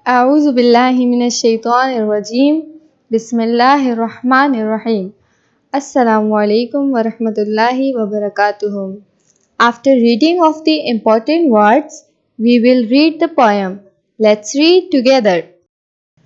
أعوذ بالله من الشيطان الرجيم بسم الله الرحمن الرحيم Assalamu alaikum wa rahmatullahi wa barakatuhum. After reading of the important words, we will read the poem. Let's read together.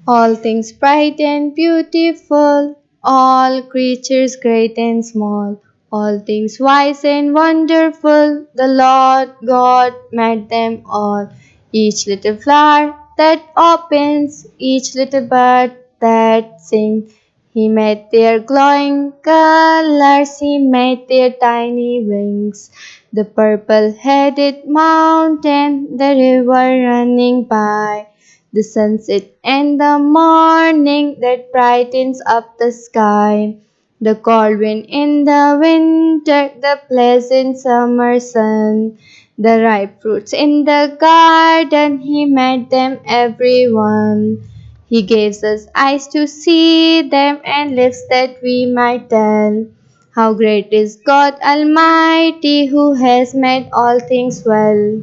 All things bright and beautiful, all creatures great and small, all things wise and wonderful, the Lord God made them all. Each little flower that opens, each little bird that sings, He made their glowing colors, He made their tiny wings. The purple-headed mountain, the river running by, the sunset and the morning that brightens up the sky, the cold wind in the winter, the pleasant summer sun, the ripe fruits in the garden, He made them every one. He gives us eyes to see them and lips that we might tell. How great is God Almighty who has made all things well.